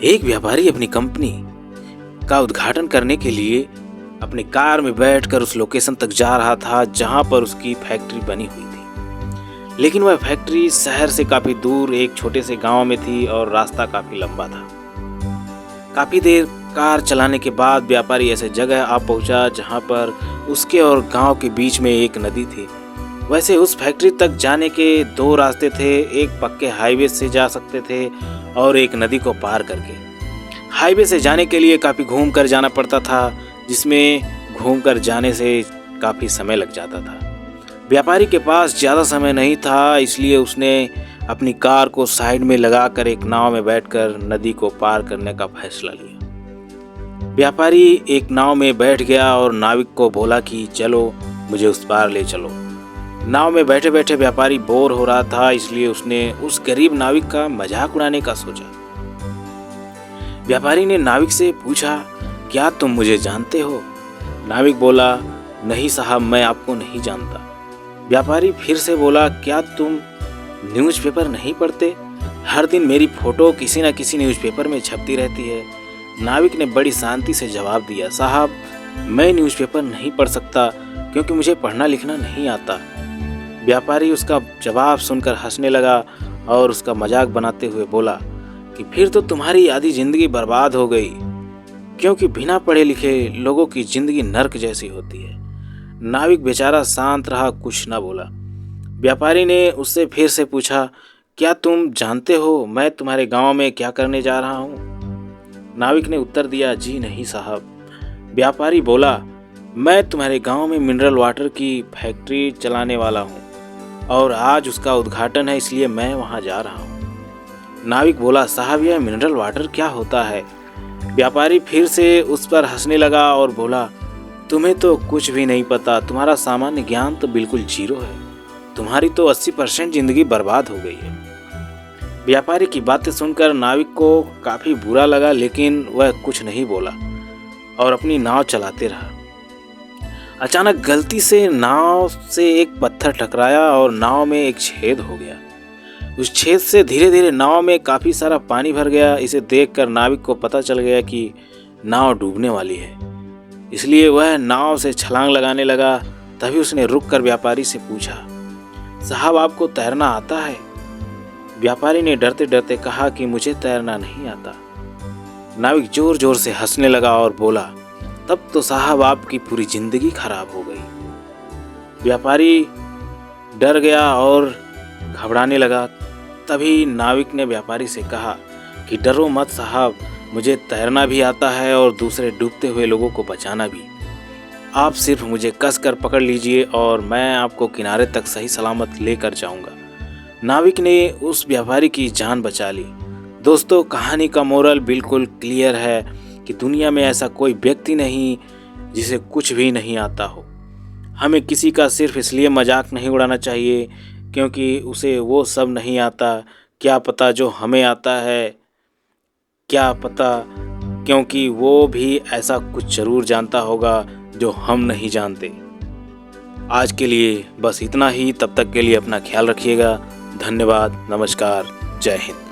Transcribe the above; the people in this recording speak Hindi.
एक व्यापारी अपनी कंपनी का उद्घाटन करने के लिए अपनी कार में बैठकर उस लोकेशन तक जा रहा था जहां पर उसकी फैक्ट्री बनी हुई थी। लेकिन वह फैक्ट्री शहर से काफी दूर एक छोटे से गांव में थी और रास्ता काफी लंबा था। काफी देर कार चलाने के बाद व्यापारी ऐसे जगह आ पहुंचा जहां पर उसके और गांव के बीच में एक नदी थी। वैसे उस फैक्ट्री तक जाने के दो रास्ते थे, एक पक्के हाईवे से जा सकते थे और एक नदी को पार करके। हाईवे से जाने के लिए काफ़ी घूम कर जाना पड़ता था, जिसमें घूम कर जाने से काफ़ी समय लग जाता था। व्यापारी के पास ज़्यादा समय नहीं था, इसलिए उसने अपनी कार को साइड में लगाकर एक नाव में बैठकर नदी को पार करने का फैसला लिया। व्यापारी एक नाव में बैठ गया और नाविक को बोला कि चलो मुझे उस पार ले चलो। नाव में बैठे बैठे व्यापारी बोर हो रहा था, इसलिए उसने उस गरीब नाविक का मजाक उड़ाने का सोचा। व्यापारी ने नाविक से पूछा, क्या तुम मुझे जानते हो? नाविक बोला, नहीं साहब, मैं आपको नहीं जानता। व्यापारी फिर से बोला, क्या तुम न्यूज़पेपर नहीं पढ़ते? हर दिन मेरी फोटो किसी न किसी न्यूज़पेपर में छपती रहती है। नाविक ने बड़ी शांति से जवाब दिया, साहब, मैं न्यूज़पेपर नहीं पढ़ सकता क्योंकि मुझे पढ़ना लिखना नहीं आता। व्यापारी उसका जवाब सुनकर हंसने लगा और उसका मजाक बनाते हुए बोला कि फिर तो तुम्हारी आधी जिंदगी बर्बाद हो गई, क्योंकि बिना पढ़े लिखे लोगों की जिंदगी नर्क जैसी होती है। नाविक बेचारा शांत रहा, कुछ न बोला। व्यापारी ने उससे फिर से पूछा, क्या तुम जानते हो मैं तुम्हारे गांव में क्या करने जा रहा हूँ? नाविक ने उत्तर दिया, जी नहीं साहब। व्यापारी बोला, मैं तुम्हारे गांव में मिनरल वाटर की फैक्ट्री चलाने वाला हूँ और आज उसका उद्घाटन है, इसलिए मैं वहां जा रहा हूँ। नाविक बोला, साहब, यह मिनरल वाटर क्या होता है? व्यापारी फिर से उस पर हंसने लगा और बोला, तुम्हें तो कुछ भी नहीं पता, तुम्हारा सामान्य ज्ञान तो बिल्कुल जीरो है, तुम्हारी तो 80% जिंदगी बर्बाद हो गई है। व्यापारी की बातें सुनकर नाविक को काफी बुरा लगा, लेकिन वह कुछ नहीं बोला और अपनी नाव चलाते रहा। अचानक गलती से नाव से एक पत्थर टकराया और नाव में एक छेद हो गया। उस छेद से धीरे धीरे नाव में काफ़ी सारा पानी भर गया। इसे देखकर नाविक को पता चल गया कि नाव डूबने वाली है, इसलिए वह नाव से छलांग लगाने लगा। तभी उसने रुककर व्यापारी से पूछा, साहब, आपको तैरना आता है? व्यापारी ने डरते डरते कहा कि मुझे तैरना नहीं आता। नाविक जोर जोर से हंसने लगा और बोला, तब तो साहब आपकी पूरी जिंदगी खराब हो गई। व्यापारी डर गया और घबराने लगा। तभी नाविक ने व्यापारी से कहा कि डरो मत साहब, मुझे तैरना भी आता है और दूसरे डूबते हुए लोगों को बचाना भी। आप सिर्फ मुझे कसकर पकड़ लीजिए और मैं आपको किनारे तक सही सलामत लेकर जाऊंगा। नाविक ने उस व्यापारी की जान बचा ली। दोस्तों, कहानी का मोरल बिल्कुल क्लियर है कि दुनिया में ऐसा कोई व्यक्ति नहीं जिसे कुछ भी नहीं आता हो। हमें किसी का सिर्फ इसलिए मजाक नहीं उड़ाना चाहिए क्योंकि उसे वो सब नहीं आता। क्या पता जो हमें आता है, क्या पता क्योंकि वो भी ऐसा कुछ जरूर जानता होगा जो हम नहीं जानते। आज के लिए बस इतना ही। तब तक के लिए अपना ख्याल रखिएगा। धन्यवाद। नमस्कार। जय हिंद।